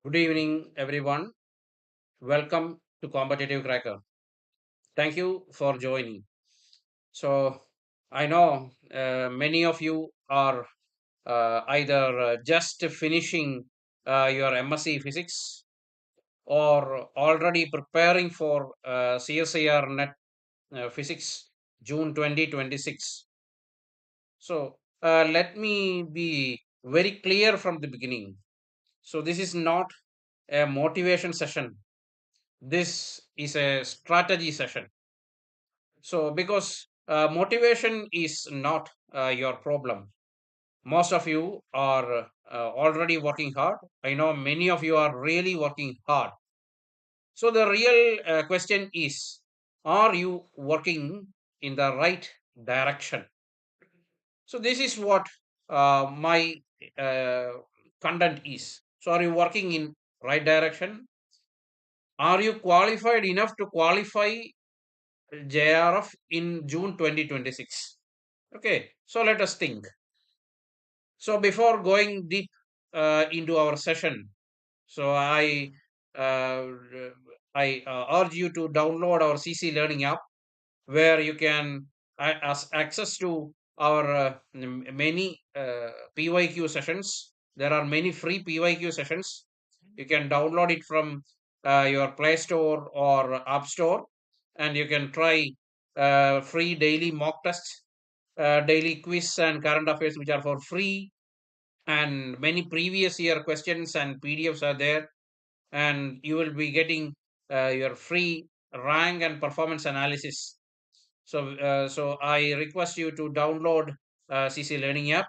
Good evening, everyone. Welcome to Competitive Cracker. Thank you for joining. So, I know many of you are either just finishing your MSc Physics or already preparing for CSIR NET Physics June 2026. So, let me be very clear from the beginning. So, this is not a motivation session. This is a strategy session. So, because motivation is not your problem. Most of you are already working hard. I know many of you are really working hard. So, the real question is, are you working in the right direction? So, this is what my uh, content is. So, are you working in right direction? Are you qualified enough to qualify JRF in June 2026? Okay, so let us think. So before going deep into our session, so uh, urge you to download our CC Learning app, where you can access to our many PYQ sessions. There are many free PYQ sessions. You can download it from your Play Store or App Store, and you can try free daily mock tests, daily quiz and current affairs, which are for free, and many previous year questions and PDFs are there, and you will be getting your free rank and performance analysis. So I request you to download CC Learning app,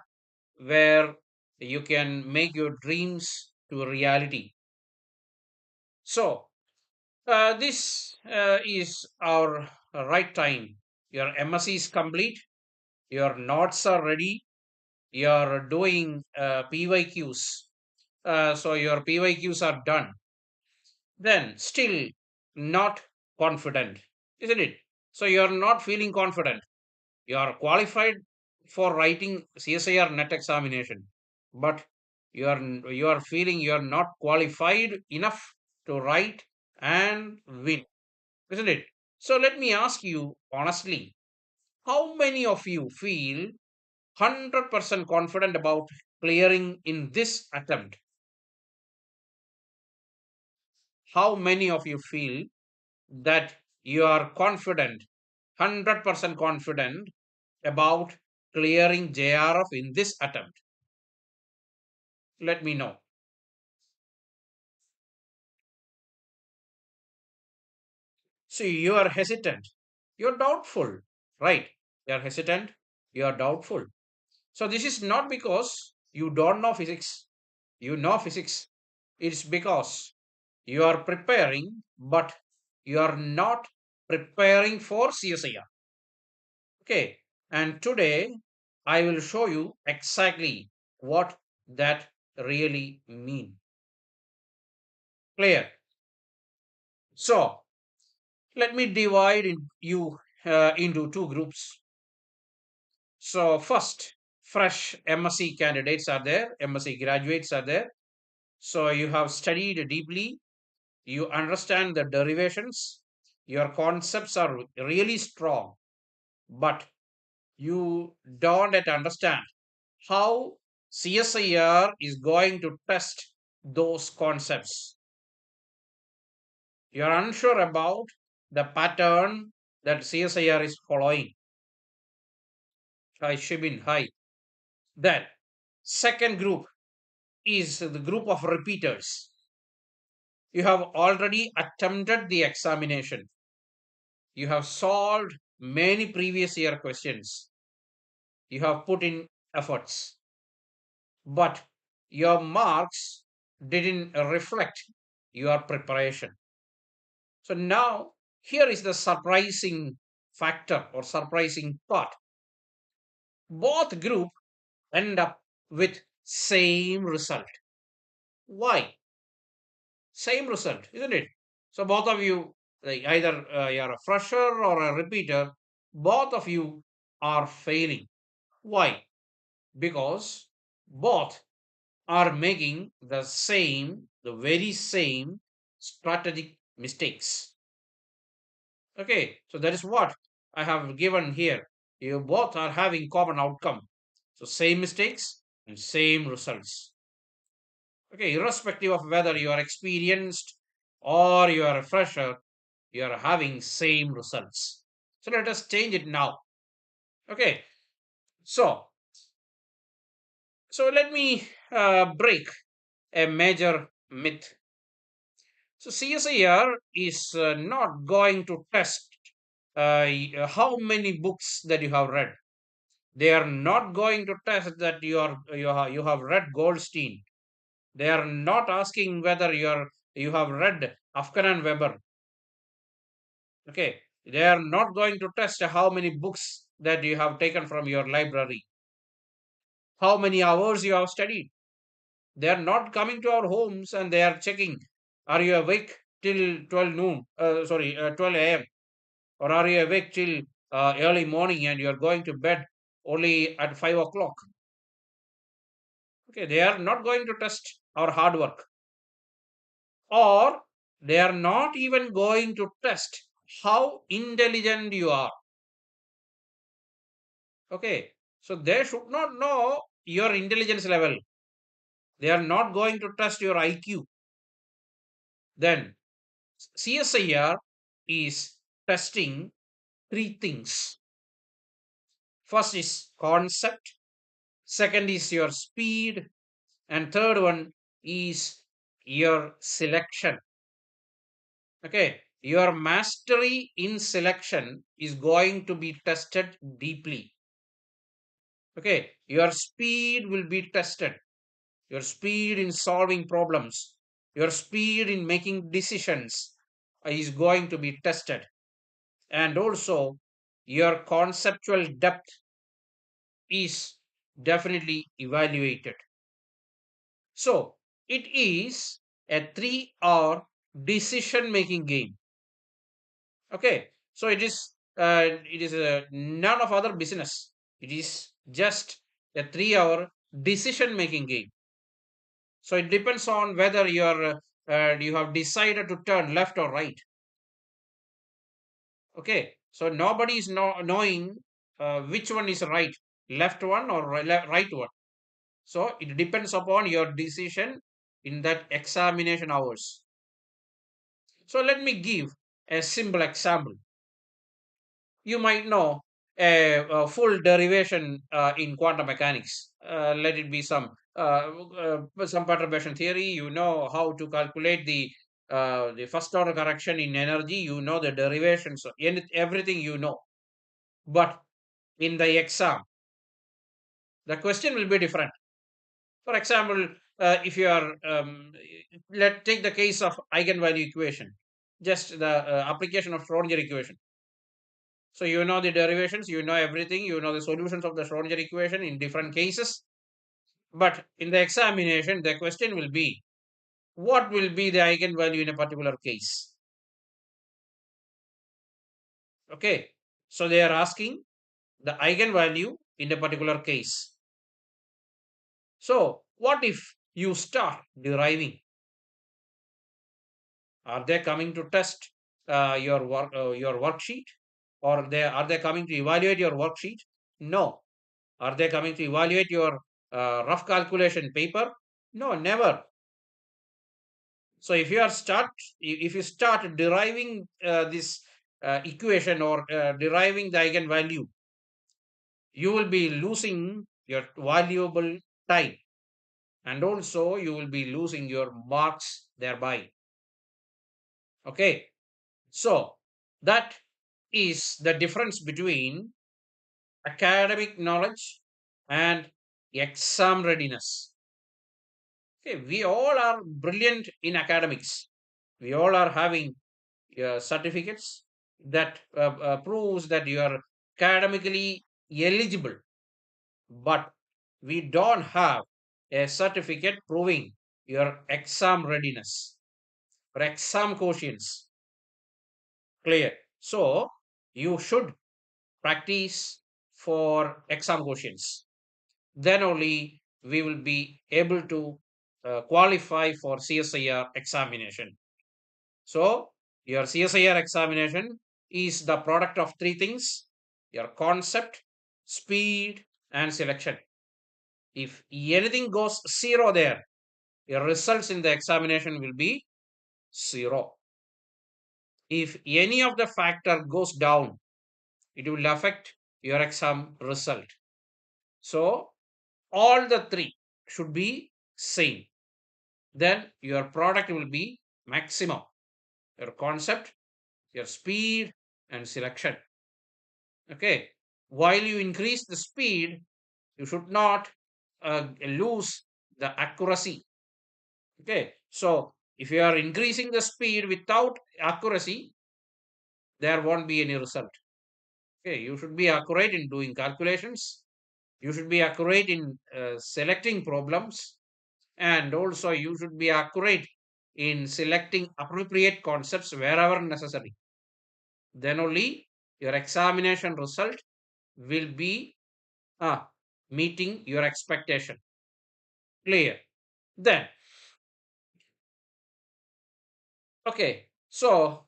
where you can make your dreams to a reality. So this is our right time. Your MSc is complete. Your notes are ready. You are doing PYQs. So your PYQs are done. Then still not confident, isn't it? So you are not feeling confident. You are qualified for writing CSIR net examination, but you are feeling you are not qualified enough to write and win, isn't it? So let me ask you honestly, how many of you feel 100% confident about clearing in this attempt? How many of you feel that you are confident, 100% confident about clearing JRF in this attempt? Let me know. See, you are hesitant. You're doubtful, right? You're hesitant. You're doubtful. So, this is not because you don't know physics. You know physics. It's because you are preparing, but you are not preparing for CSIR. Okay. And today I will show you exactly what that really mean. Clear? So, let me divide you into two groups. So first, fresh MSc candidates are there, MSc graduates are there. So you have studied deeply, you understand the derivations, your concepts are really strong, but you don't yet understand how CSIR is going to test those concepts. You are unsure about the pattern that CSIR is following. Hi, Shibin, hi. Then, second group is the group of repeaters. You have already attempted the examination. You have solved many previous year questions. You have put in efforts, but your marks didn't reflect your preparation. So now, here is the surprising factor or surprising part. Both group end up with same result. Why? Same result, isn't it? So both of you, like either you're a fresher or a repeater, both of you are failing. Why? Because both are making the very same strategic mistakes. Okay, so that is what I have given here. You both are having common outcome. So same mistakes and same results. Okay, irrespective of whether you are experienced or you are a fresher, you are having same results. So let us change it now. Okay, so let me break a major myth. So CSIR is not going to test how many books that you have read. They are not going to test that you have read Goldstein. They are not asking whether you have read Afkan and Weber. Okay, they are not going to test how many books that you have taken from your library, how many hours you have studied. They are not coming to our homes and they are checking, are you awake till 12 noon? 12 a.m. Or are you awake till early morning and you are going to bed only at 5 o'clock? Okay, they are not going to test our hard work, or they are not even going to test how intelligent you are. Okay, so they should not know your intelligence level. They are not going to test your IQ. Then CSIR is testing three things. First is concept, second is your speed, and third one is your selection. Okay, your mastery in selection is going to be tested deeply. Okay, your speed will be tested, your speed in solving problems, your speed in making decisions is going to be tested, and also your conceptual depth is definitely evaluated. So it is a 3 hour decision making game. Okay, so it is none of other business. It is just a 3 hour decision making game. So it depends on whether you have decided to turn left or right. Okay, so nobody is knowing which one is right, left one or right one. So it depends upon your decision in that examination hours. So let me give a simple example. You might know a full derivation in quantum mechanics. Let it be some perturbation theory. You know how to calculate the first order correction in energy. You know the derivations, everything you know. But in the exam, the question will be different. For example, if you are let take the case of eigenvalue equation, just the application of Schrodinger equation. So you know the derivations, you know everything, you know the solutions of the Schrodinger equation in different cases. But in the examination, the question will be, what will be the eigenvalue in a particular case? Okay, so they are asking the eigenvalue in a particular case. So what if you start deriving? Are they coming to test your worksheet, or are they coming to evaluate your worksheet? No. Are they coming to evaluate your rough calculation paper? No, never. So if you start deriving this equation or deriving the eigenvalue, you will be losing your valuable time, and also you will be losing your marks thereby. Okay, so that is the difference between academic knowledge and exam readiness. Okay, we all are brilliant in academics. We all are having certificates that proves that you are academically eligible, but we don't have a certificate proving your exam readiness or exam quotients. Clear? So you should practice for exam quotients. Then only we will be able to qualify for CSIR examination. So, your CSIR examination is the product of three things: your concept, speed, and selection. If anything goes zero there, your results in the examination will be zero. If any of the factor goes down, it will affect your exam result. So, all the three should be same. Then your product will be maximum: your concept, your speed, and selection. Okay. While you increase the speed, you should not lose the accuracy. Okay. So if you are increasing the speed without accuracy, there won't be any result. Okay. You should be accurate in doing calculations. You should be accurate in selecting problems, and also you should be accurate in selecting appropriate concepts wherever necessary. Then only your examination result will be meeting your expectation. Clear? Then, okay, so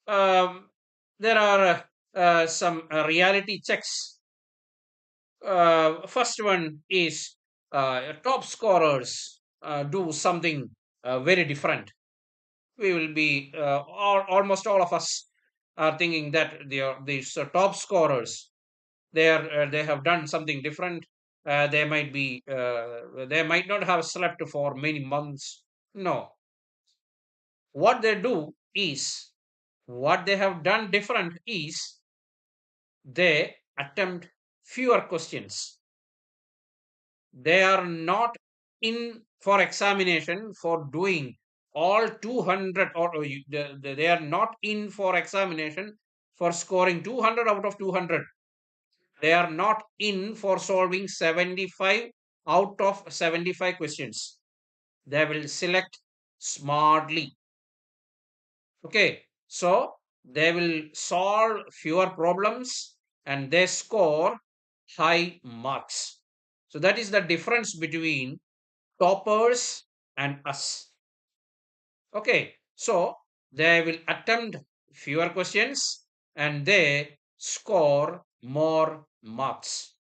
there are some reality checks. First one is top scorers do something very different. We will be almost all of us are thinking that these top scorers, they have done something different. They might not have slept for many months. No, what they do is, what they have done different is, they attempt fewer questions. They are not in for examination for doing all 200, or they are not in for examination for scoring 200 out of 200. They are not in for solving 75 out of 75 questions. They will select smartly. Okay, so they will solve fewer problems and they score high marks. So that is the difference between toppers and us. Okay, so they will attempt fewer questions and they score more marks.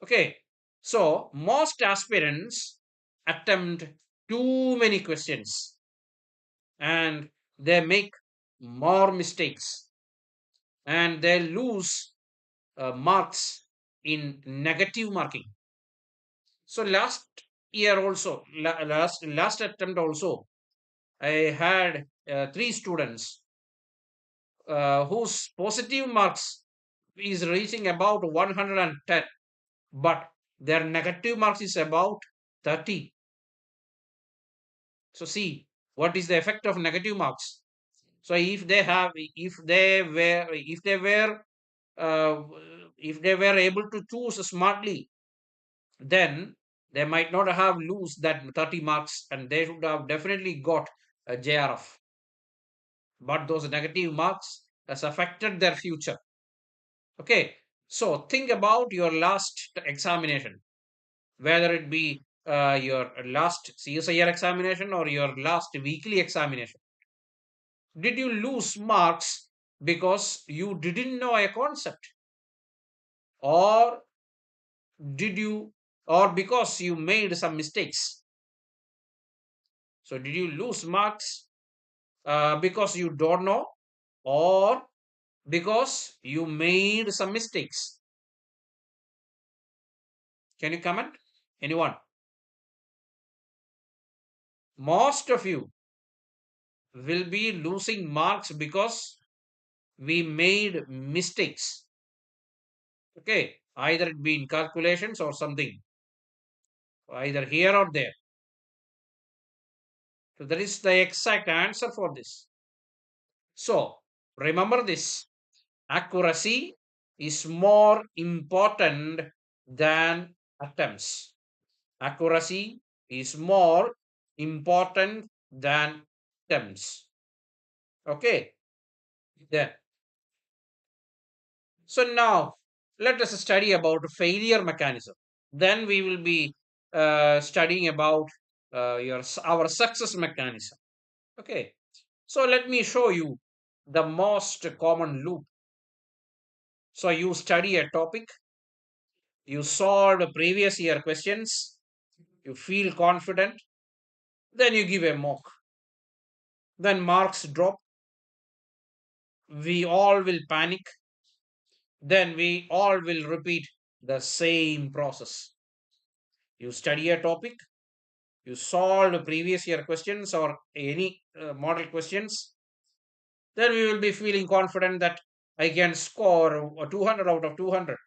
Okay, so most aspirants attempt too many questions and they make more mistakes and they lose marks in negative marking. So last year also, last attempt also, I had three students whose positive marks is reaching about 110, but their negative marks is about 30. So see, what is the effect of negative marks? So if they were uh, if they were able to choose smartly, then they might not have lose that 30 marks and they should have definitely got a JRF. But those negative marks has affected their future. Okay, so think about your last examination, whether it be your last CSIR examination or your last weekly examination. Did you lose marks because you didn't know a concept, or did you, or because you made some mistakes? So did you lose marks because you don't know, or because you made some mistakes? Can you comment? Anyone? Most of you will be losing marks because we made mistakes. Okay, either it be in calculations or something, either here or there. So that is the exact answer for this. So remember this: accuracy is more important than attempts. Accuracy is more important than attempts. Okay, then. So now let us study about failure mechanism. Then we will be studying about our success mechanism. Okay, so let me show you the most common loop. So you study a topic, you solve previous year questions, you feel confident, then you give a mock, then marks drop, we all will panic, then we all will repeat the same process. You study a topic, you solve previous year questions or any model questions, then we will be feeling confident that I can score a 200 out of 200.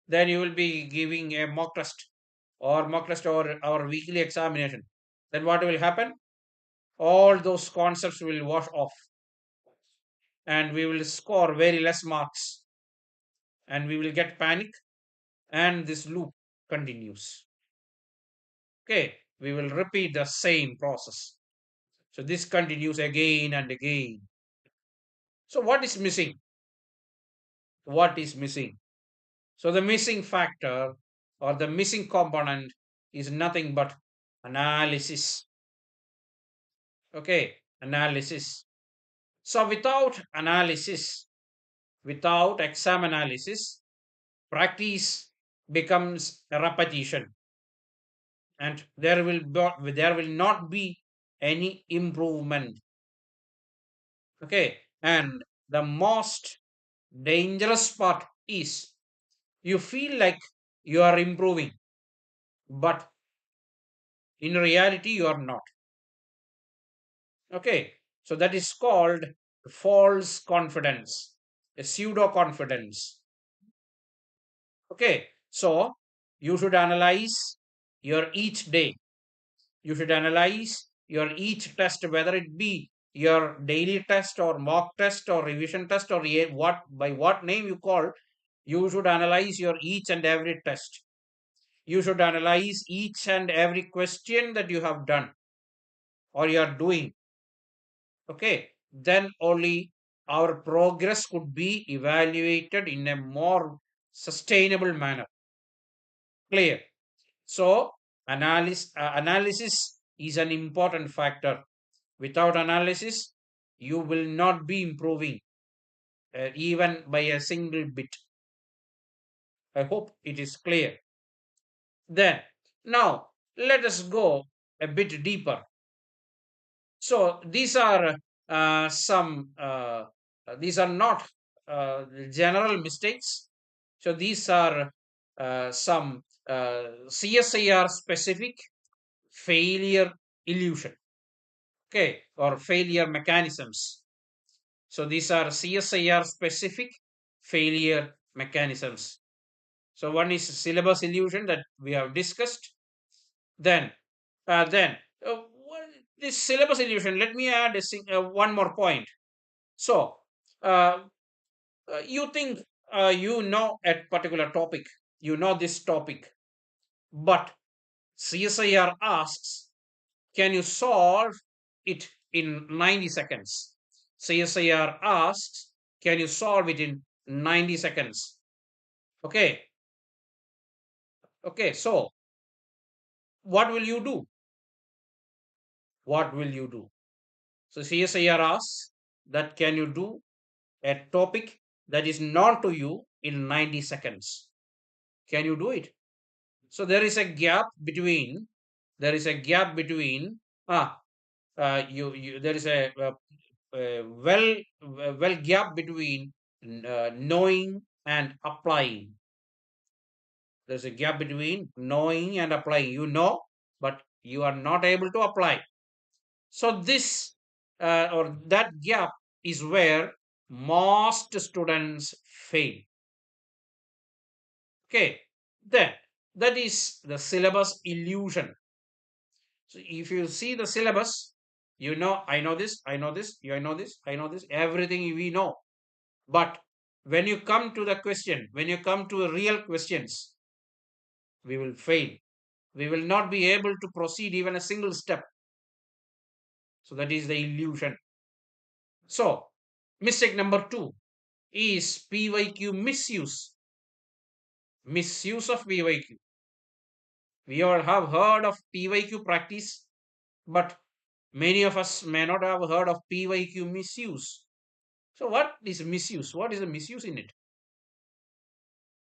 Then you will be giving a mock test or our weekly examination. Then what will happen? All those concepts will wash off and we will score very less marks and we will get panic and this loop continues. Okay, we will repeat the same process. So this continues again and again. So what is missing? What is missing? So the missing factor or the missing component is nothing but analysis. Okay, analysis. So without analysis, without exam analysis, practice becomes a repetition and there will not be any improvement. Okay, and the most dangerous part is you feel like you are improving, but in reality you are not. Okay, so that is called false confidence, a pseudo confidence. Okay, so you should analyze your each day. You should analyze your each test, whether it be your daily test or mock test or revision test or what by what name you call. You should analyze your each and every test. You should analyze each and every question that you have done or you are doing. Okay, then only our progress could be evaluated in a more sustainable manner. Clear? So analysis is an important factor. Without analysis, you will not be improving even by a single bit. I hope it is clear. Then, now let us go a bit deeper. So these are not general mistakes. So these are some CSIR specific failure illusion, okay, or failure mechanisms. So these are CSIR specific failure mechanisms. So one is syllabus illusion that we have discussed. Then, then this syllabus illusion. Let me add one more point. So, you think you know a particular topic, you know this topic, but CSIR asks, can you solve it in 90 seconds? CSIR asks, can you solve it in 90 seconds? Okay. Okay. So, what will you do? What will you do? So, CSIR asks that can you do a topic that is known to you in 90 seconds? Can you do it? So there is a gap between ah you there is a well gap between knowing and applying. There's a gap between knowing and applying. You know, but you are not able to apply. So this or that gap is where most students fail. Okay, then that is the syllabus illusion. So if you see the syllabus, you know, I know this, I know this, I know this, I know this, everything we know. But when you come to the question, when you come to real questions, we will fail. We will not be able to proceed even a single step. So that is the illusion. So mistake number 2 is PYQ misuse. Misuse of PYQ. We all have heard of PYQ practice, but many of us may not have heard of PYQ misuse. So, what is misuse? What is the misuse in it?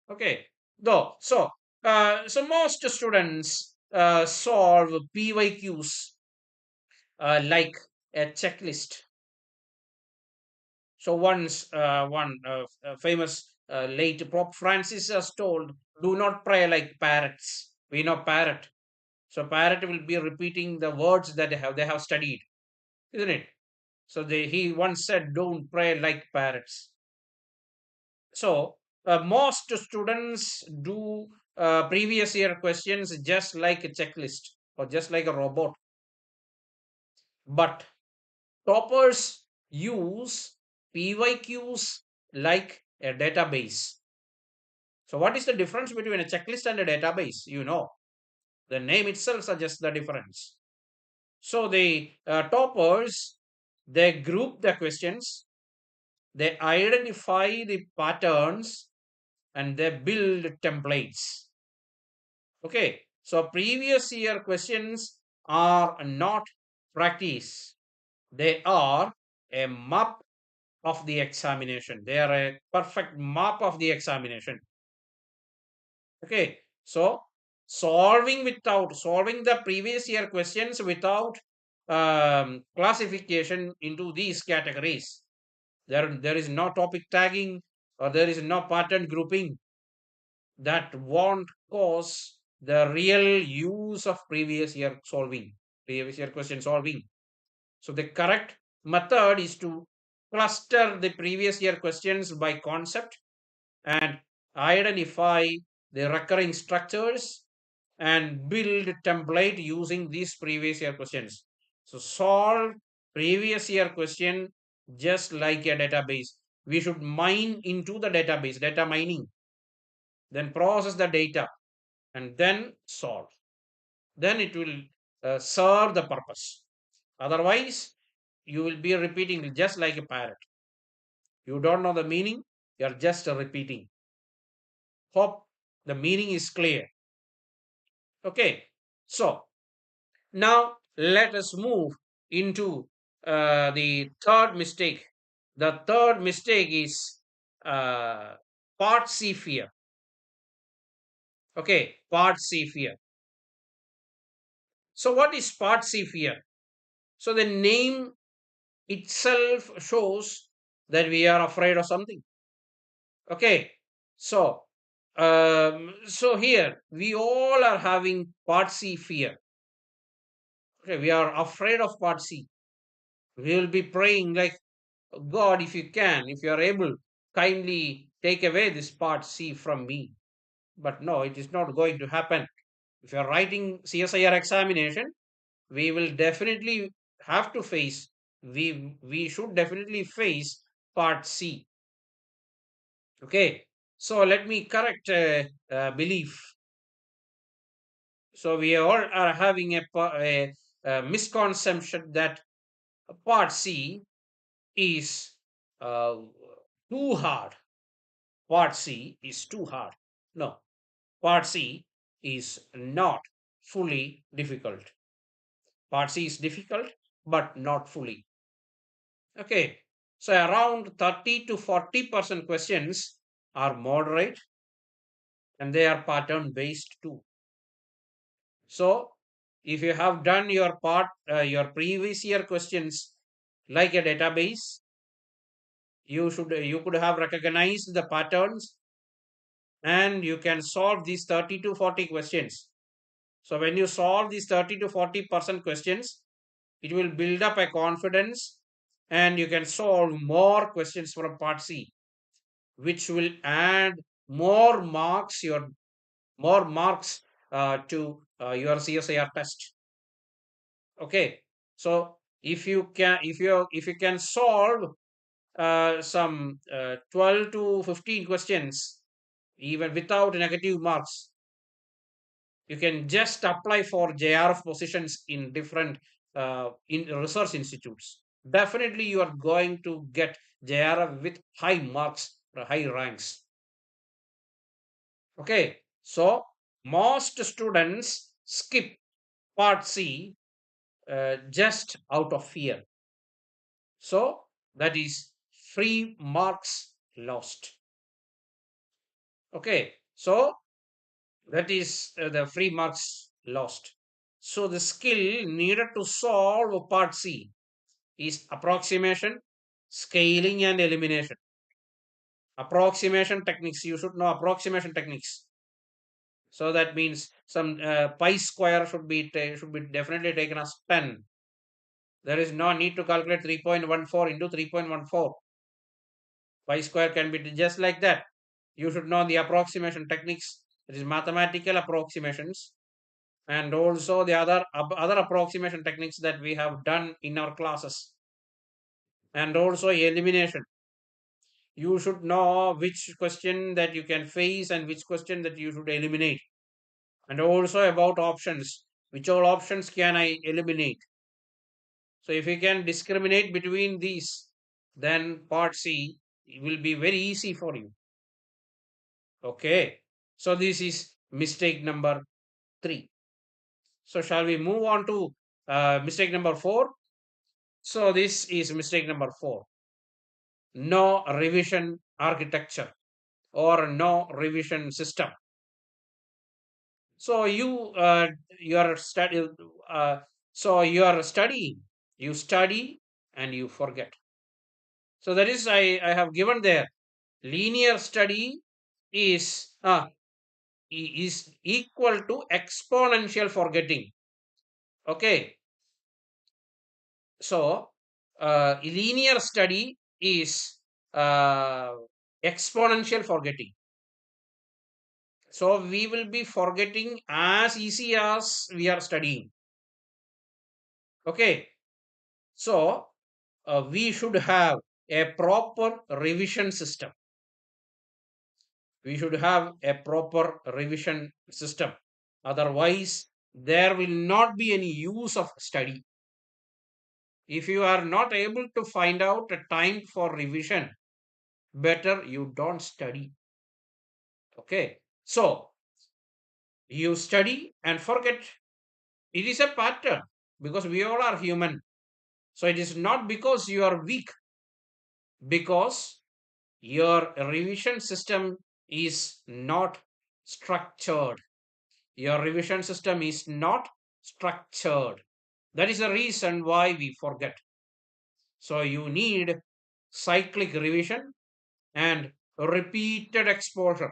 Okay, though, so most students solve PYQs like a checklist. So once one famous late Pope Francis has told, "Do not pray like parrots." We know parrot. So parrot will be repeating the words that they have studied, isn't it? So he once said, "Don't pray like parrots." So most students do previous year questions just like a checklist or just like a robot, but toppers use PYQs like a database. So what is the difference between a checklist and a database? You know, the name itself suggests the difference. So the toppers, they group the questions, they identify the patterns, and they build templates. Okay, so previous year questions are not practice, they are a map of the examination. They are a perfect map of the examination. Okay, so solving the previous year questions without classification into these categories. There is no topic tagging or there is no pattern grouping. That won't cause the real use of previous year question solving. So the correct method is to cluster the previous year questions by concept and identify the recurring structures and build template using these previous year questions. So solve previous year question just like a database. We should mine into the database, data mining, then process the data and then solve. Then it will serve the purpose. Otherwise, you will be repeating just like a parrot. You don't know the meaning, you are just repeating. Hope the meaning is clear. Okay, so now let us move into the third mistake. The third mistake is uh, part C fear. Okay, part C fear. So, what is part C fear? So, the name itself shows that we are afraid of something. Okay, so here we all are having part C fear. Okay, we are afraid of part C. We will be praying like, God, if you can, if you are able, kindly take away this part C from me. But no, it is not going to happen. If you are writing CSIR examination, we will definitely have to face, we should definitely face part C. Okay, so let me correct belief. So we all are having a misconception that part C is uh, too hard. Part C is too hard. No, part C is not fully difficult. Part C is difficult, but not fully. Okay, so around 30 to 40% questions are moderate and they are pattern based too. So if you have done your previous year questions like a database, you could have recognized the patterns and you can solve these 30 to 40 questions. So when you solve these 30 to 40% questions, it will build up a confidence and you can solve more questions from part C, which will add more marks, to your CSIR test. Okay, so if you can solve some 12 to 15 questions even without negative marks, you can just apply for JRF positions in different in research institutes. Definitely you are going to get JRF with high marks or high ranks. Okay, so Most students skip part C just out of fear. So that is free marks lost. Okay, so that is the free marks lost. So the skill needed to solve part C is approximation, scaling, and elimination. Approximation techniques. You should know approximation techniques. So that means some pi square should be definitely taken as 10. There is no need to calculate 3.14 into 3.14. Pi square can be just like that. You should know the approximation techniques. It is mathematical approximations, and also the other approximation techniques that we have done in our classes, and also elimination. You should know which question that you can face and which question that you should eliminate, and also about options, which all options can I eliminate. So if you can discriminate between these, then part C will be very easy for you. Okay, so this is mistake number 3. So shall we move on to mistake number 4? So this is mistake number 4. No revision architecture or no revision system. So you are study so you are studying, you study and you forget. So that is I have given there. Linear study is is equal to exponential forgetting. Okay, so linear study is exponential forgetting. So we will be forgetting as easy as we are studying. Okay, so we should have a proper revision system. We should have a proper revision system. Otherwise, there will not be any use of study. If you are not able to find out a time for revision, better you don't study. Okay, so you study and forget. It is a pattern because we all are human. So it is not because you are weak, because your revision system is not structured. Your revision system is not structured. That is the reason why we forget. So you need cyclic revision and repeated exposure.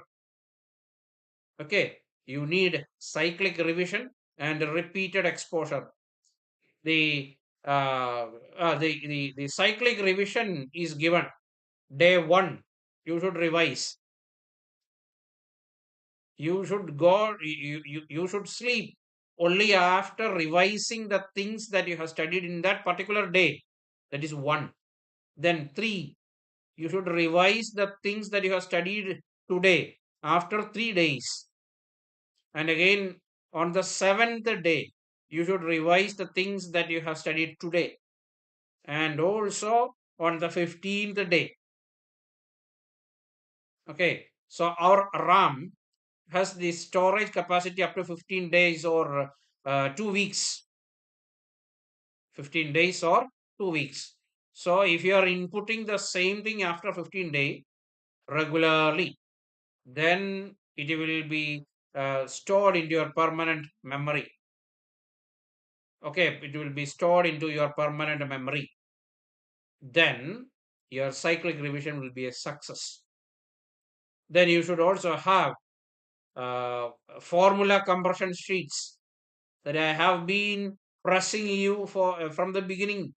Okay, you need cyclic revision and repeated exposure. The the cyclic revision is given day 1. You should revise. You should go. You should sleep only after revising the things that you have studied in that particular day. That is 1. Then 3. You should revise the things that you have studied today after 3 days. And again, on the 7th day, you should revise the things that you have studied today. And also on the 15th day. Okay, so our RAM has the storage capacity up to 15 days or 2 weeks. 15 days or 2 weeks. So if you are inputting the same thing after 15 days regularly, then it will be stored into your permanent memory. Okay, it will be stored into your permanent memory. Then your cyclic revision will be a success. Then you should also have formula compression sheets that I have been pressing you for from the beginning.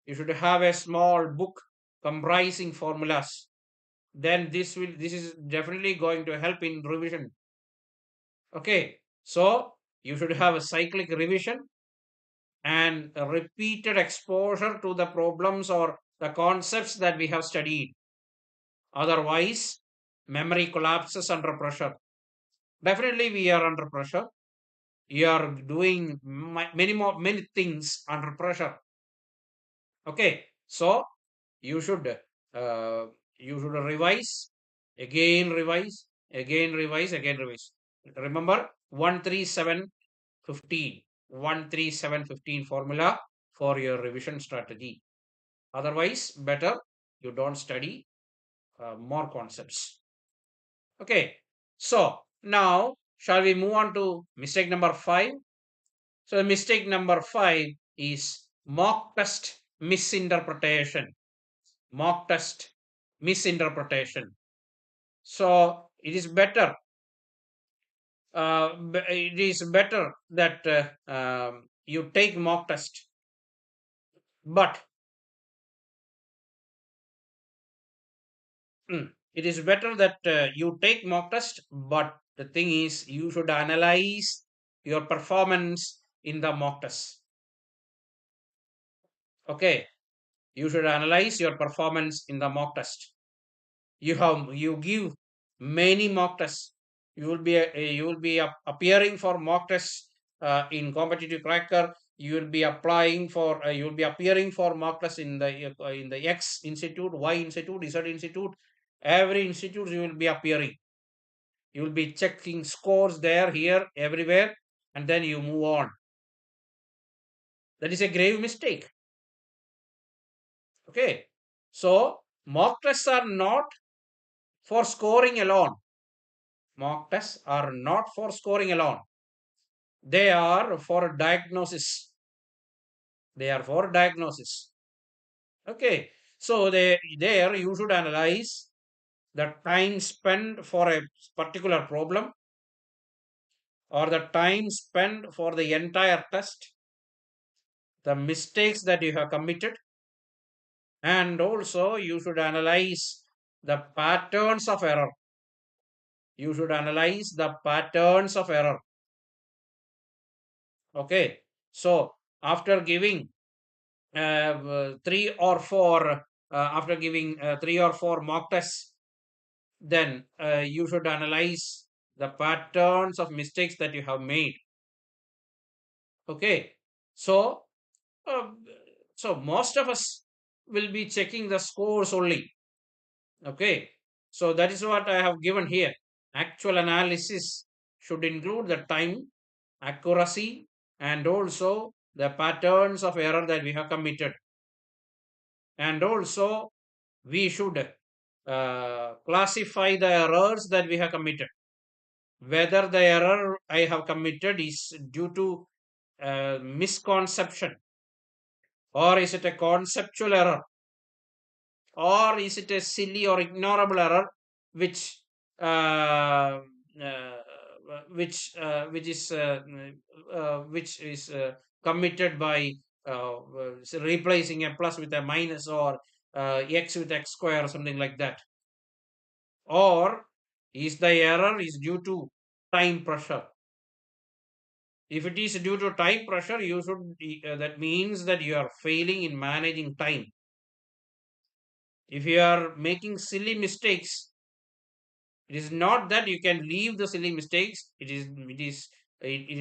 You should have a small book comprising formulas. Then this is definitely going to help in revision. Okay, so you should have a cyclic revision and a repeated exposure to the problems or the concepts that we have studied. Otherwise, memory collapses under pressure. Definitely, we are under pressure. You are doing many things under pressure. Okay, so you should uh, you should revise, again revise, again revise, again revise. Remember 13715, 13715 formula for your revision strategy. Otherwise, better you don't study more concepts. Okay, so now shall we move on to mistake number 5? So mistake number 5 is mock test misinterpretation. Mock test misinterpretation. So it is better that you take mock test, but it is better that you take mock test, but the thing is you should analyze your performance in the mock test. Okay, you should analyze your performance in the mock test. You give many mock tests. You will be appearing for mock tests in competitive cracker. You will be applying for you will be appearing for mock tests in the X institute, Y institute, Z institute. Every institute you will be appearing. You will be checking scores there, here, everywhere, and then you move on. That is a grave mistake. Okay, so mock tests are not for scoring alone. Mock tests are not for scoring alone. They are for diagnosis. They are for diagnosis. Okay. So there you should analyze the time spent for a particular problem, or the time spent for the entire test, the mistakes that you have committed, and also you should analyze the patterns of error. You should analyze the patterns of error. Okay. So after giving three or four after giving 3 or 4 mock tests, then you should analyze the patterns of mistakes that you have made. Okay, so uh, so most of us will be checking the scores only. Okay, so that is what I have given here. Actual analysis should include the time, accuracy, and also the patterns of error that we have committed. And also we should classify the errors that we have committed. Whether the error I have committed is due to misconception, or is it a conceptual error, or is it a silly or ignorable error which uh, uh, which is committed by replacing a plus with a minus, or x with x square, or something like that. Or is the error is due to time pressure? If it is due to time pressure, you should that means that you are failing in managing time. If you are making silly mistakes, it is not that you can leave the silly mistakes. It is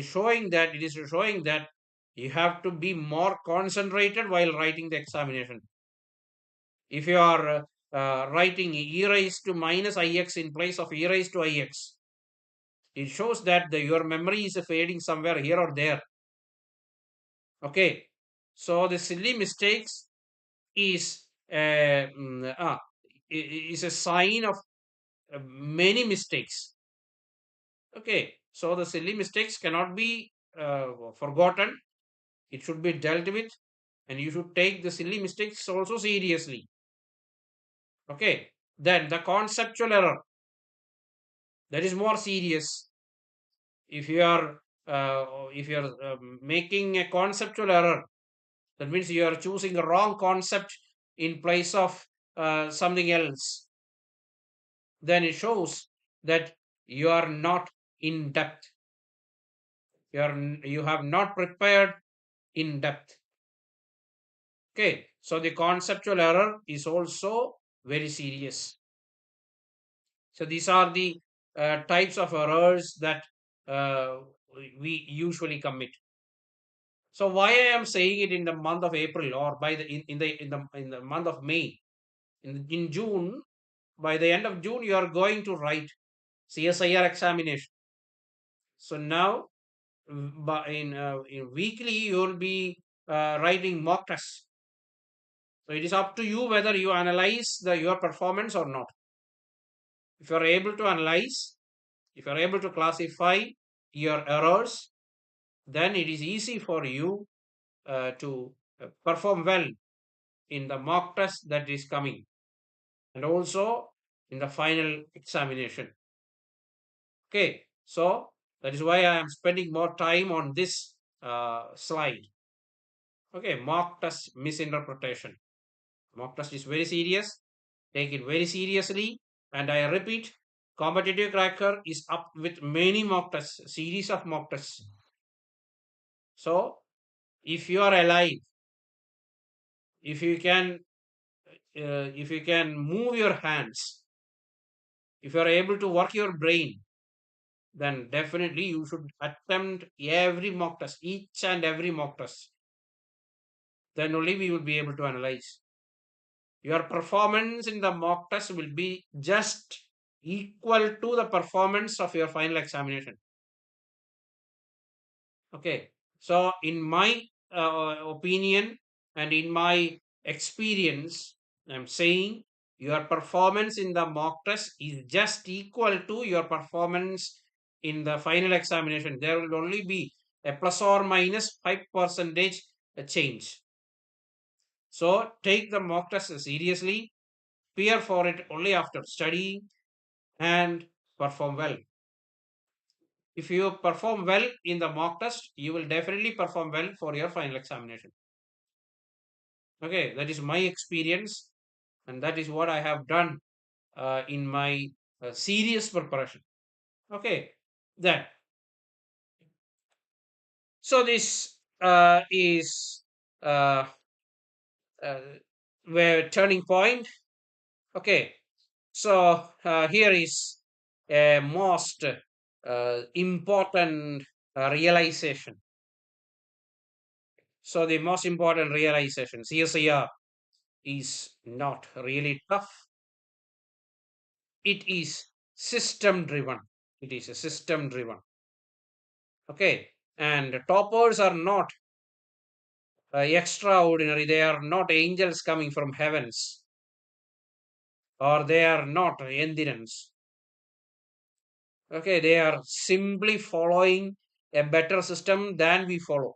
showing that you have to be more concentrated while writing the examination. If you are writing e raised to minus ix in place of e raised to ix, it shows that your memory is fading somewhere here or there. Okay, so the silly mistakes is is a sign of many mistakes. Okay, so the silly mistakes cannot be forgotten. It should be dealt with, and you should take the silly mistakes also seriously. Okay, then the conceptual error, that is more serious. If you are making a conceptual error, that means you are choosing a wrong concept in place of something else. Then it shows that you are not in depth. You have not prepared in depth. Okay, so the conceptual error is also very serious. So these are the types of errors that uh, we usually commit. So why I am saying it in the month of April, or by the in the month of May, in June, by the end of June, you are going to write CSIR examination. So now, in weekly, you will be writing mock tests. So it is up to you whether you analyze your performance or not. If you are able to analyze, if you are able to classify your errors, then it is easy for you to perform well in the mock test that is coming, and also in the final examination. Okay, so that is why I am spending more time on this slide. Okay, mock test misinterpretation. Mock test is very serious. Take it very seriously. And I repeat, competitive cracker is up with many mock tests, series of mock tests. So if you are alive, if you can, if you can move your hands, if you are able to work your brain, then definitely you should attempt every mock test, each and every mock test. Then only we will be able to analyze. Your performance in the mock test will be just equal to the performance of your final examination. Okay. So, in my opinion and in my experience, I'm saying your performance in the mock test is just equal to your performance in the final examination. There will only be a plus or minus 5% change. So, take the mock test seriously, prepare for it only after studying, and perform well. If you perform well in the mock test, you will definitely perform well for your final examination. Okay, that is my experience, and that is what I have done in my serious preparation. Okay, then so this is uh, uh, where turning point. Okay, so here is a most important realization. So the most important realization, CSIR is not really tough. It is system driven. It is a system driven. Okay. And toppers are not extraordinary. They are not angels coming from heavens, or they are not endirons. Okay. They are simply following a better system than we follow.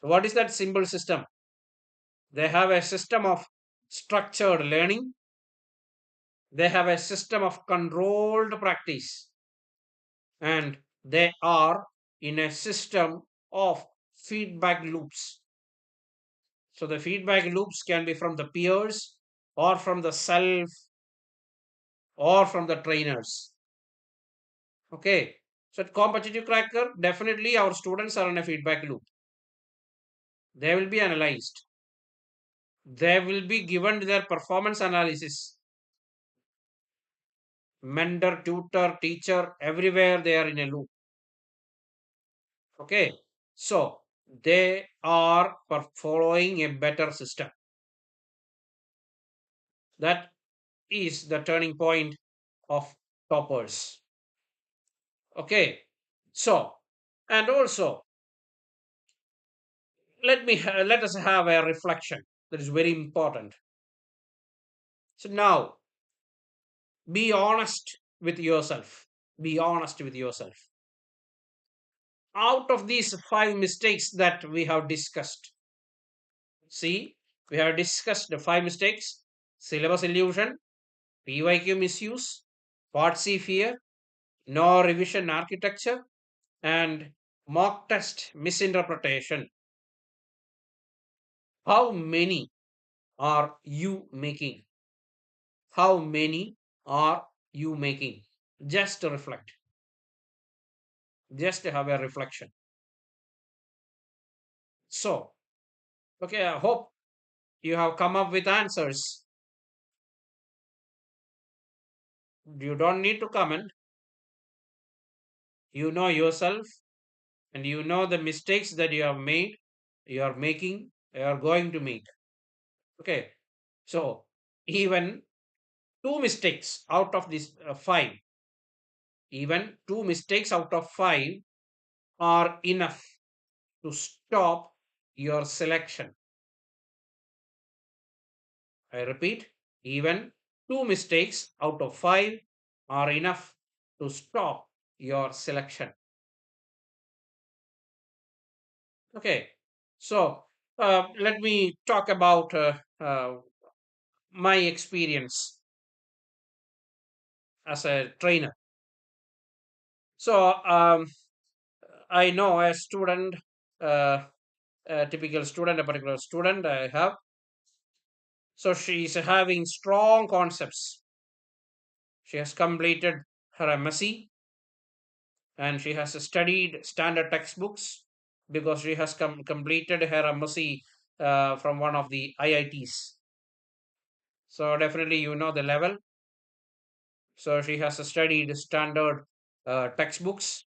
So what is that simple system? They have a system of structured learning. They have a system of controlled practice, and they are in a system of feedback loops. So the feedback loops can be from the peers, or from the self, or from the trainers. Okay. So at competitive cracker, definitely our students are in a feedback loop. They will be analyzed. They will be given their performance analysis. Mentor, tutor, teacher, everywhere they are in a loop. Okay. So they are following a better system. That is the turning point of toppers. Okay. So, and also let us have a reflection that is very important. So now be honest with yourself. Be honest with yourself. Out of these five mistakes that we have discussed, see, we have discussed the five mistakes: syllabus illusion, PYQ misuse, Part C fear, no revision architecture, and mock test misinterpretation. How many are you making? How many are you making? Just to reflect, just to have a reflection. So, okay, I hope you have come up with answers. You don't need to comment. You know yourself, and you know the mistakes that you have made, you are making, you are going to make. Okay, so even two mistakes out of these five, Even 2 mistakes out of 5 are enough to stop your selection. I repeat, even 2 mistakes out of 5 are enough to stop your selection. Okay, so let me talk about my experience as a trainer. So I know a student, a typical student, a particular student I have. So she is having strong concepts. She has completed her MSc and she has studied standard textbooks because she has completed her MSc from one of the IITs. So definitely you know the level. So she has studied standard textbooks,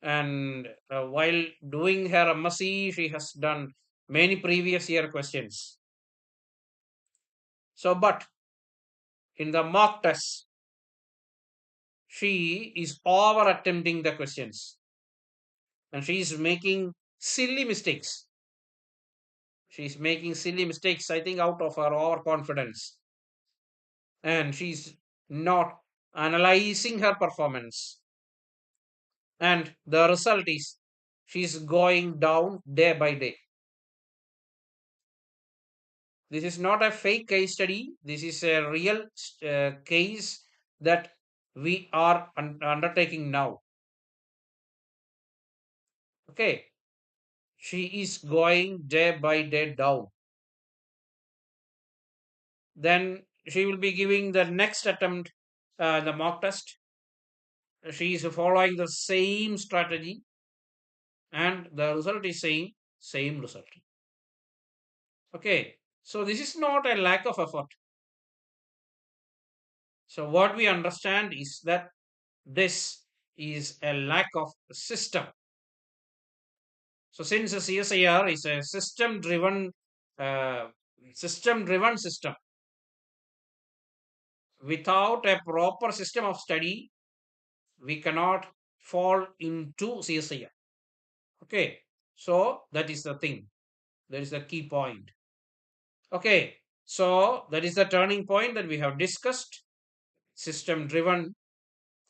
and while doing her MSc, she has done many previous year questions. So, but in the mock test, she is over attempting the questions and she is making silly mistakes. She's making silly mistakes, I think, out of her overconfidence. And she's not analyzing her performance. And the result is she's going down day by day. This is not a fake case study. This is a real case that we are undertaking now. Okay. She is going day by day down. Then she will be giving the next attempt, the mock test. She is following the same strategy, and the result is same result. Okay. So this is not a lack of effort. So what we understand is that this is a lack of system. So since the CSIR is a uh, system-driven system, without a proper system of study, we cannot fall into CSIR. Okay, so that is the thing. That is the key point. Okay, so that is the turning point that we have discussed. System-driven,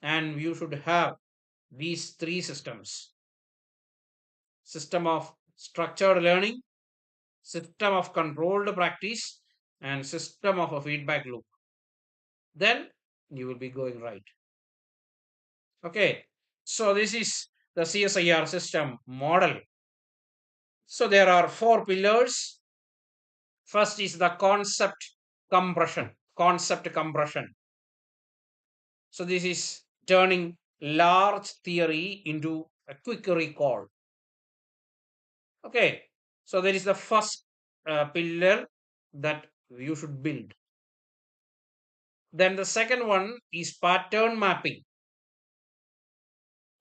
and you should have these three systems: system of structured learning, system of controlled practice, and system of a feedback loop. Then you will be going right. Okay, so this is the CSIR system model. So there are 4 pillars. First is the concept compression. Concept compression. So this is turning large theory into a quick recall. Okay, so there is the first pillar that you should build. Then the second one is pattern mapping.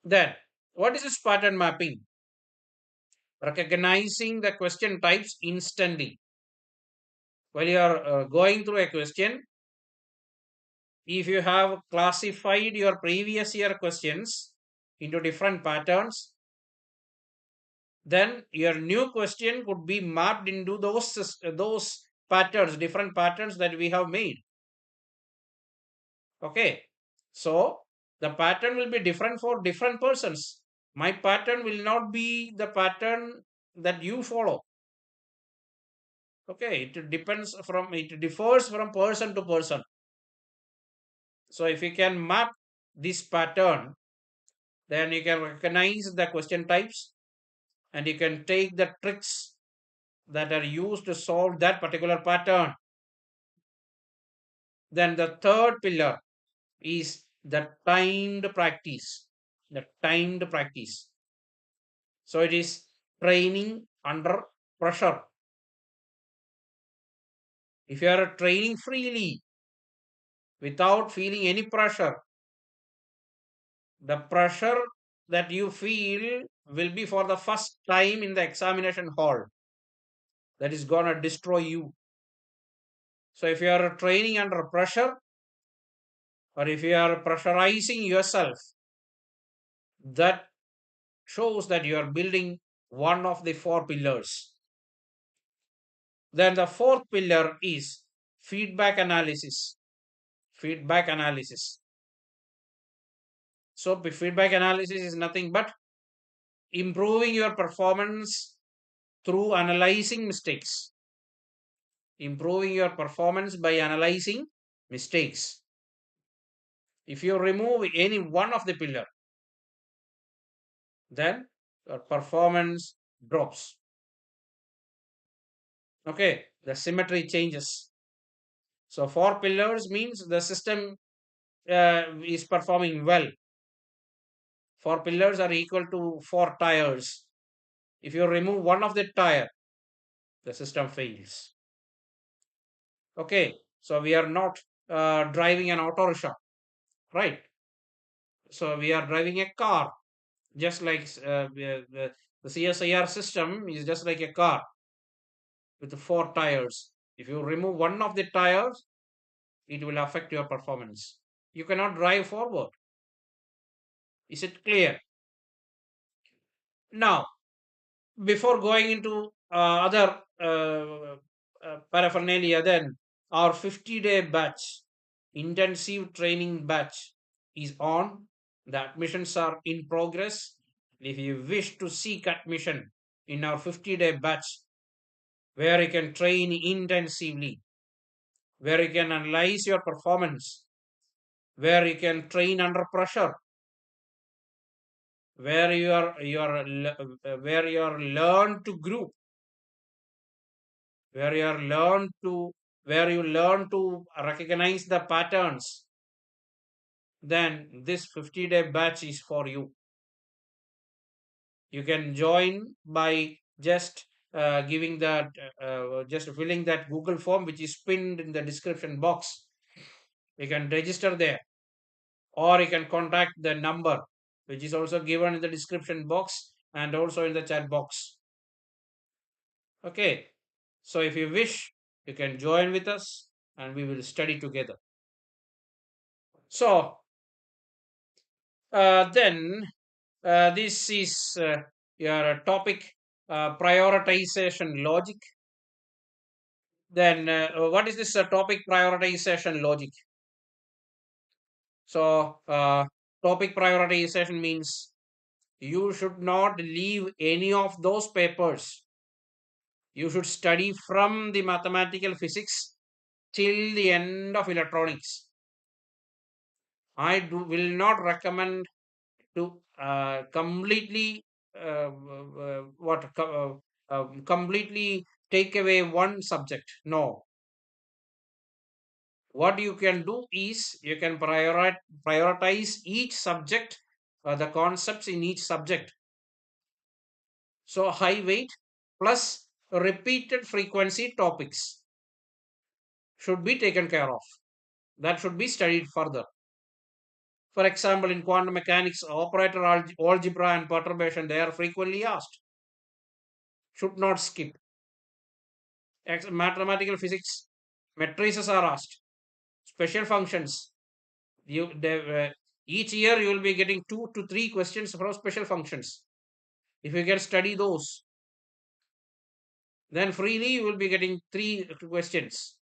Then what is this pattern mapping? Recognizing the question types instantly. While you are going through a question, if you have classified your previous year questions into different patterns, then your new question could be mapped into those patterns, different patterns that we have made. Okay, so the pattern will be different for different persons. My pattern will not be the pattern that you follow. Okay, it differs from person to person. So if you can map this pattern, then you can recognize the question types and you can take the tricks that are used to solve that particular pattern. Then the third pillar is the timed practice. The timed practice. So it is training under pressure. If you are training freely without feeling any pressure, the pressure that you feel will be for the first time in the examination hall. That is going to destroy you. So if you are training under pressure, or if you are pressurizing yourself, That shows that you are building one of the four pillars. Then the fourth pillar is feedback analysis. Feedback analysis. So feedback analysis is nothing but improving your performance through analyzing mistakes. Improving your performance by analyzing mistakes. If you remove any one of the pillar, then your performance drops. Okay, the symmetry changes. So four pillars means the system is performing well. Four pillars are equal to four tires. If you remove one of the tire, the system fails. Okay, so we are not driving an auto rickshaw, right? So we are driving a car, just like the CSIR system is just like a car with four tires. If you remove one of the tires, it will affect your performance. You cannot drive forward. Is it clear? Now, before going into other paraphernalia, then our 50-day batch, intensive training batch is on. The admissions are in progress. If you wish to seek admission in our 50-day batch, where you can train intensively, where you can analyze your performance, where you can train under pressure, where where you are learn to group, where you are learn to where you learn to recognize the patterns, then this 50-day batch is for you. You can join by just giving that just filling that Google form which is pinned in the description box. You can register there, or you can contact the number which is also given in the description box and also in the chat box. Okay, so if you wish, you can join with us and we will study together. So then this is your topic prioritization logic. Then what is this topic prioritization logic? So topic prioritization means you should not leave any of those papers. You should study from the mathematical physics till the end of electronics. Will not recommend to completely completely take away one subject. No, what you can do is you can prioritize each subject, the concepts in each subject. So high weight plus repeated frequency topics should be taken care of. That should be studied further. For example, in quantum mechanics, operator algebra and perturbation, they are frequently asked. Should not skip. Mathematical physics, matrices are asked. Special functions. Each year you will be getting 2 to 3 questions from special functions. If you can study those, then freely you will be getting 3 questions.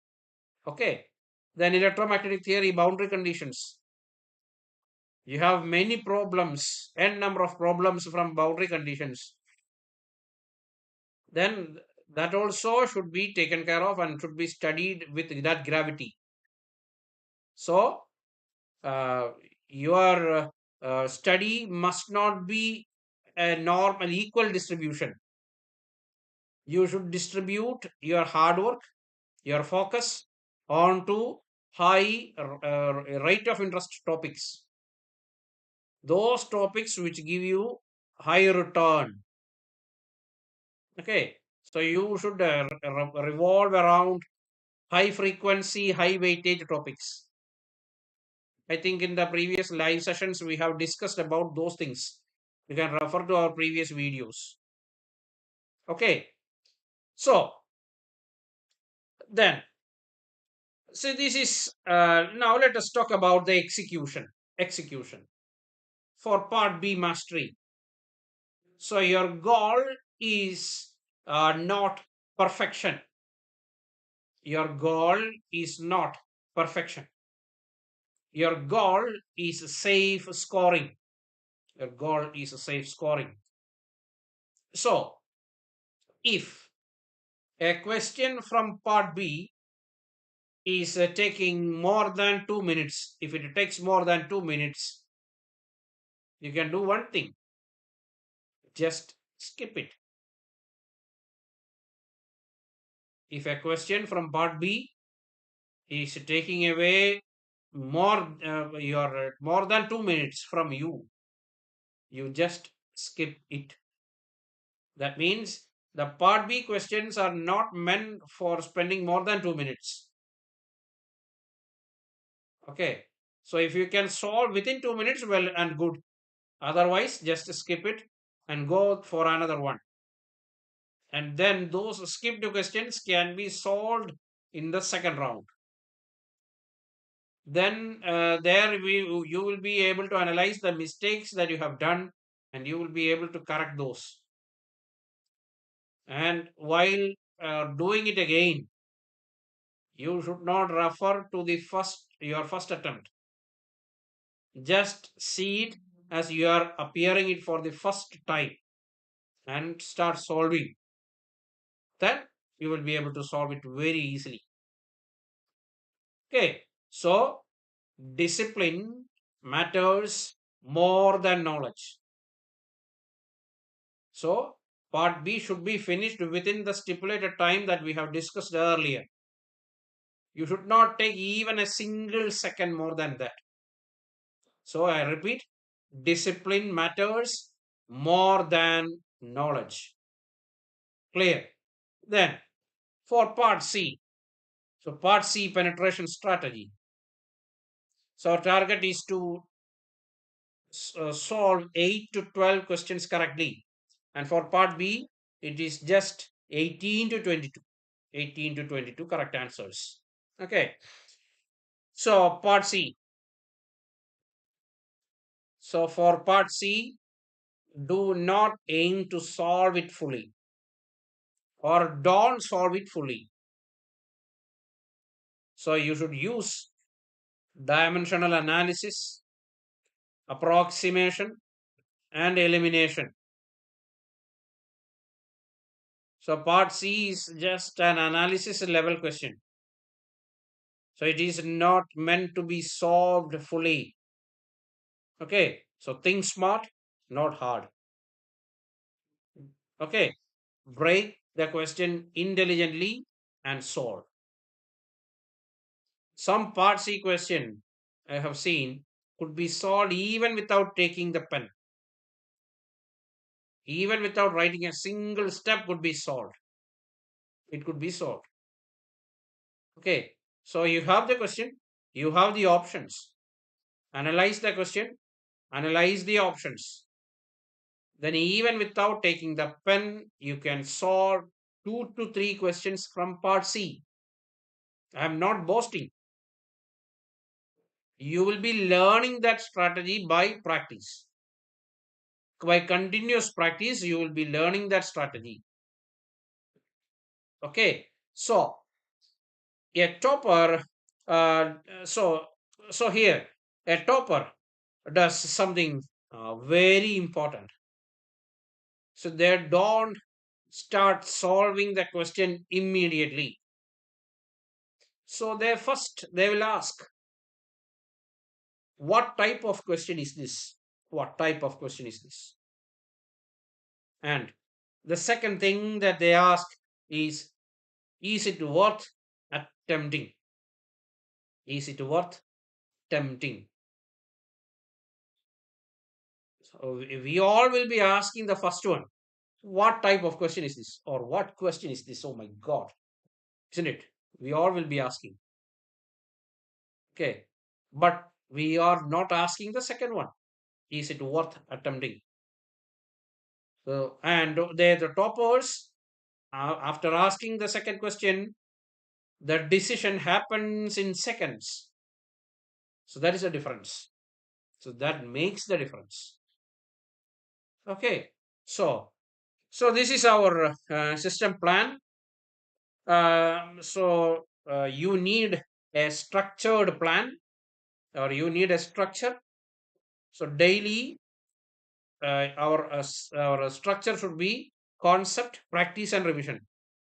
Okay. Then electromagnetic theory, boundary conditions. You have many problems, n number of problems from boundary conditions. Then that also should be taken care of and should be studied with that gravity. So your study must not be a normal equal distribution. You should distribute your hard work, your focus onto high rate of interest topics. Those topics which give you high return. Okay, so you should revolve around high frequency, high weightage topics. I think in the previous live sessions we have discussed about those things. You can refer to our previous videos. Okay, so then, so this is now let us talk about the execution. Execution. for part B mastery. So your goal is not perfection. Your goal is not perfection. Your goal is safe scoring. Your goal is safe scoring. So if a question from part B is taking more than 2 minutes, if it takes more than 2 minutes, you can do one thing, just skip it. If a question from part B is taking away more than 2 minutes from you, you just skip it. That means the part B questions are not meant for spending more than 2 minutes. Okay. So if you can solve within 2 minutes, well and good. Otherwise, just skip it and go for another one. And then those skipped questions can be solved in the second round. Then you will be able to analyze the mistakes that you have done and you will be able to correct those. And while doing it again, you should not refer to your first attempt. Just see it as you are appearing it for the first time and start solving. Then you will be able to solve it very easily. Okay, so discipline matters more than knowledge. So part B should be finished within the stipulated time that we have discussed earlier. You should not take even a single second more than that. So I repeat, discipline matters more than knowledge. Clear? Then for part C, so part C penetration strategy. So our target is to solve 8 to 12 questions correctly. And for part B, it is just 18 to 22. 18 to 22 correct answers. Okay. So part C. So for part C, do not aim to solve it fully or don't solve it fully. So you should use dimensional analysis, approximation, and elimination. So part C is just an analysis level question. So it is not meant to be solved fully. Okay. So think smart, not hard. Okay. Break the question intelligently and solve. Some part C question I have seen could be solved even without taking the pen. Even without writing a single step could be solved. It could be solved. Okay. So you have the question, you have the options. Analyze the question, analyze the options. Then even without taking the pen, you can solve 2 to 3 questions from part C. I am not boasting. You will be learning that strategy by practice. By continuous practice, you will be learning that strategy. Okay. So a topper, so here a topper does something very important. So they don't start solving the question immediately. So they will ask, what type of question is this? What type of question is this? And the second thing that they ask is it worth attempting? Is it worth tempting? So we all will be asking the first one. What type of question is this? Or what question is this? Oh my God. Isn't it? We all will be asking. Okay. But we are not asking the second one. Is it worth attempting? So, and the toppers, after asking the second question, the decision happens in seconds. So that is a difference. So that makes the difference. Okay. So this is our system plan. You need a structured plan, or you need a structure. So daily, our structure should be concept, practice, and revision.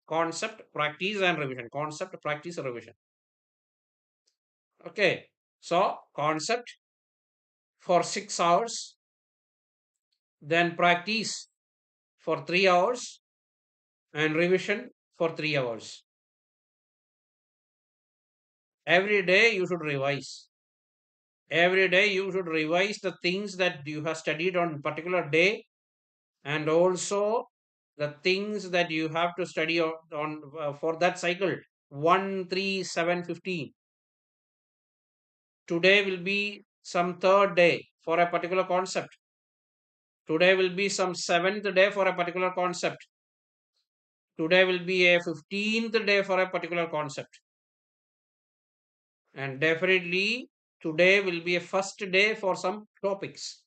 Concept, practice, and revision. Concept, practice, revision. Okay. So concept for 6 hours, then practice for 3 hours, and revision for 3 hours. Every day you should revise. Every day you should revise the things that you have studied on particular day, and also the things that you have to study on for that cycle 1 3 7 15. Today will be some third day for a particular concept. Today will be some seventh day for a particular concept. Today will be a 15th day for a particular concept. And definitely today will be a first day for some topics.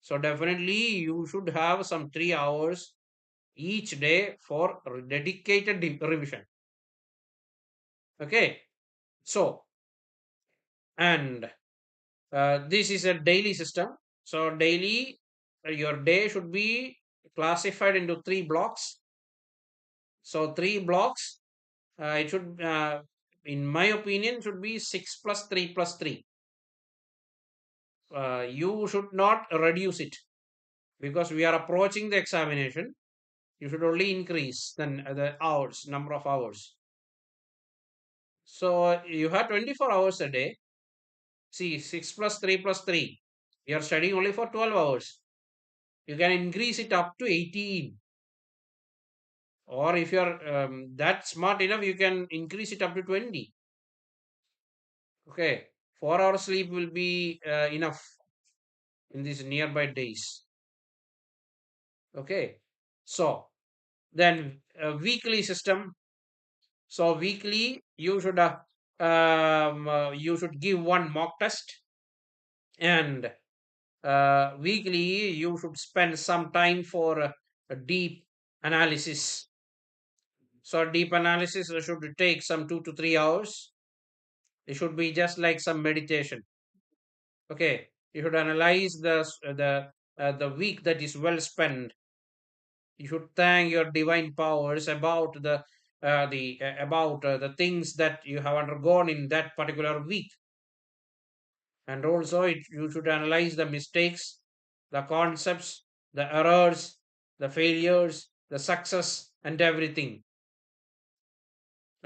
So definitely you should have some 3 hours each day for dedicated revision. Okay. So, and this is a daily system. So daily, your day should be classified into 3 blocks. So 3 blocks, it should, in my opinion, should be 6 plus 3 plus 3. You should not reduce it, because we are approaching the examination. You should only increase the hours, number of hours. So you have 24 hours a day. See, 6 plus 3 plus 3. You are studying only for 12 hours. You can increase it up to 18. Or if you are that smart enough, you can increase it up to 20. Okay. 4 hours sleep will be enough in these nearby days. Okay. So then weekly system. So weekly you should give one mock test, and weekly you should spend some time for a deep analysis. So deep analysis should take some 2 to 3 hours. It should be just like some meditation. Okay, you should analyze the week that is well spent. You should thank your divine powers about the things that you have undergone in that particular week. And also you should analyze the mistakes, the concepts, the errors, the failures, the success, and everything.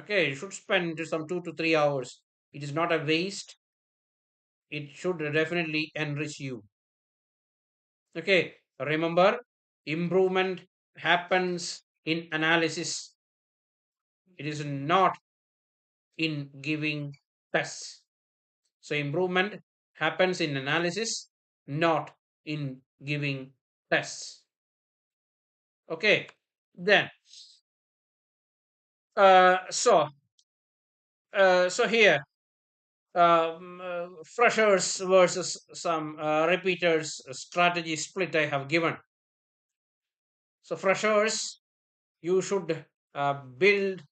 Okay, you should spend some 2 to 3 hours. It is not a waste. It should definitely enrich you. Okay, remember, improvement happens in analysis. It is not in giving tests. So improvement happens in analysis, not in giving tests. Okay, then so here, freshers versus some repeaters strategy split I have given. So freshers, you should build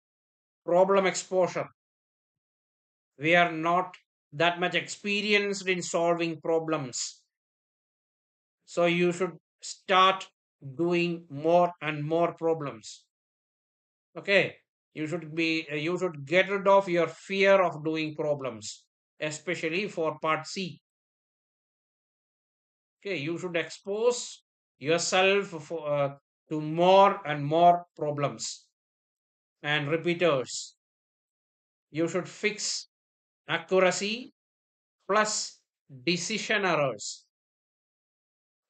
problem exposure. We are not that much experienced in solving problems, so you should start doing more and more problems. Okay, you should get rid of your fear of doing problems, especially for part C. Okay, you should expose yourself to more and more problems and repeaters. You should fix accuracy plus decision errors.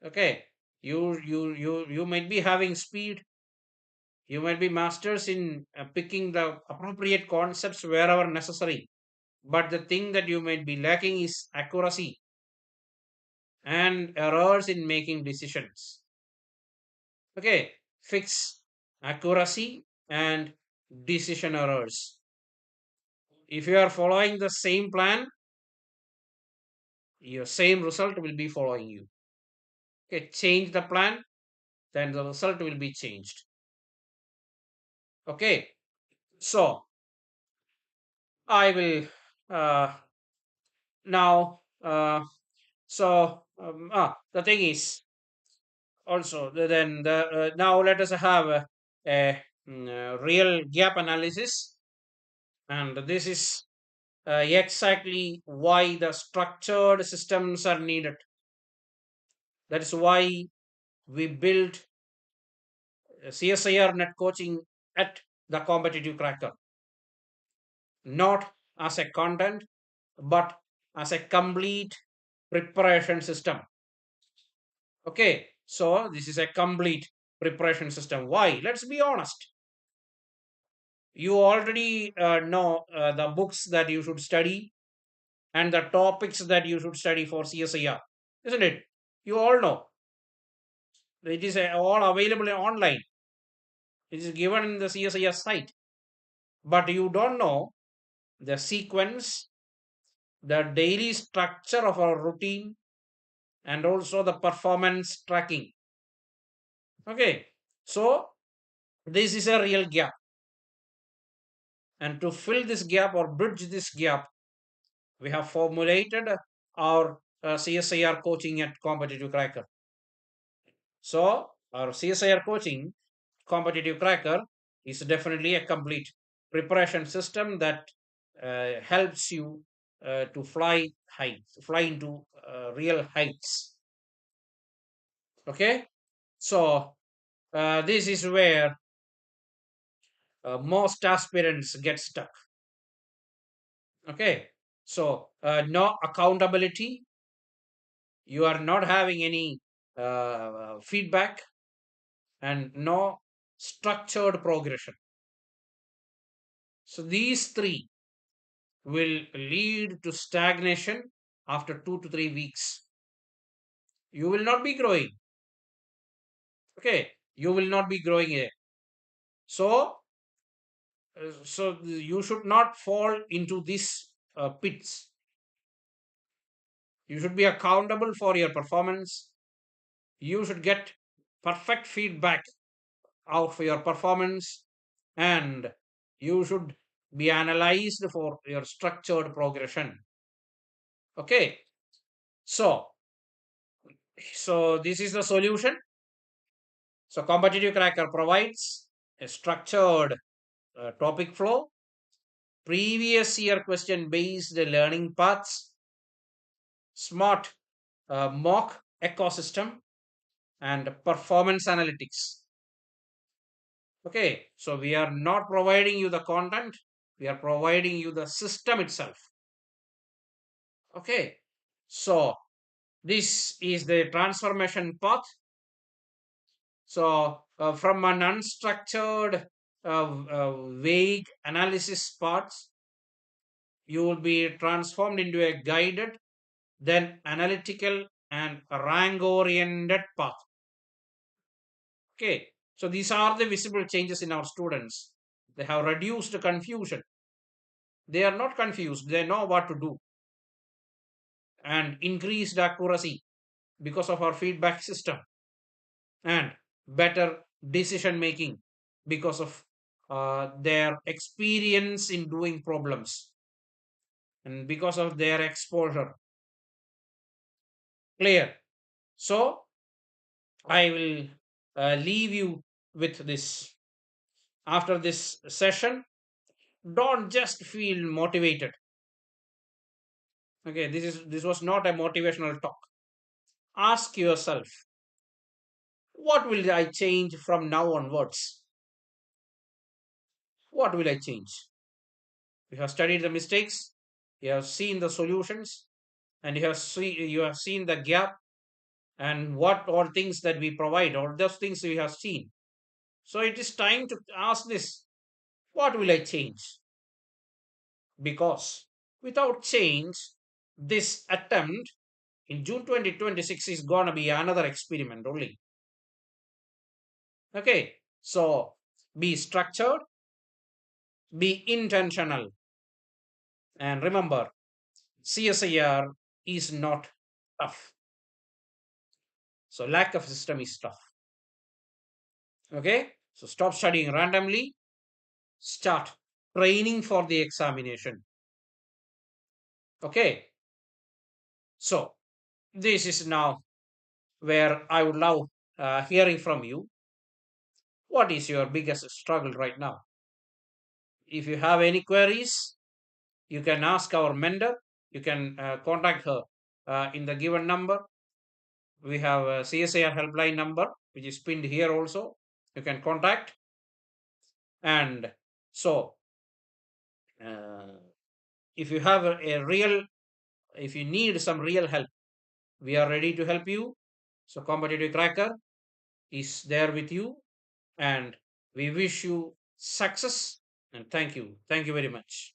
Okay, you might be having speed. You might be masters in picking the appropriate concepts wherever necessary. But the thing that you might be lacking is accuracy and errors in making decisions. Okay, fix accuracy and decision errors. If you are following the same plan, your same result will be following you. Okay, change the plan, then the result will be changed. Okay, so I will now. The thing is also then the now let us have a real gap analysis, and this is exactly why the structured systems are needed. That is why we built CSIR net coaching at the competitive cracker, not as a content, but as a complete preparation system. Okay, so this is a complete preparation system. Why? Let's be honest. You already know the books that you should study and the topics that you should study for CSIR, isn't it? You all know. It is all available online. It is given in the CSIR site. But you don't know the sequence, the daily structure of our routine, and also the performance tracking. Okay, so this is a real gap. And to fill this gap or bridge this gap, we have formulated our CSIR coaching at Competitive Cracker. So, our CSIR coaching, Competitive Cracker, is definitely a complete preparation system that helps you to fly into real heights. Okay, so this is where most aspirants get stuck. Okay, so no accountability, you are not having any feedback, and no structured progression. So these three will lead to stagnation after 2 to 3 weeks. You will not be growing. Okay, you will not be growing here. So, so you should not fall into these pits. You should be accountable for your performance. You should get perfect feedback of your performance, and you should be analyzed for your structured progression. Okay, so this is the solution. So competitive cracker provides a structured topic flow, previous year question based learning paths, smart mock ecosystem, and performance analytics. Okay, so we are not providing you the content, we are providing you the system itself. Okay, so this is the transformation path. So from an unstructured, vague analysis parts, you will be transformed into a guided, then analytical and rank oriented path. Okay, so these are the visible changes in our students. They have reduced confusion. They are not confused, they know what to do, and increased accuracy because of our feedback system, and better decision making because of their experience in doing problems and because of their exposure. Clear? So I will leave you with this. After this session, don't just feel motivated. Okay, this was not a motivational talk. Ask yourself, what will I change from now onwards? What will I change? You have studied the mistakes, you have seen the solutions, and you have seen the gap, and what all things that we provide, all those things we have seen. So it is time to ask this: what will I change? Because without change, this attempt in June 2026 is gonna be another experiment only. Okay, so be structured, be intentional, and remember, CSIR is not tough. So lack of system is tough. Okay. So stop studying randomly. Start training for the examination. Okay. So this is now where I would love hearing from you. What is your biggest struggle right now? If you have any queries, you can ask our mentor. You can contact her in the given number. We have a CSIR helpline number, which is pinned here also. You can contact. And so, uh, if you have a real, if you need some real help, we are ready to help you. So, Competitive Cracker is there with you, and we wish you success. And thank you. Thank you very much.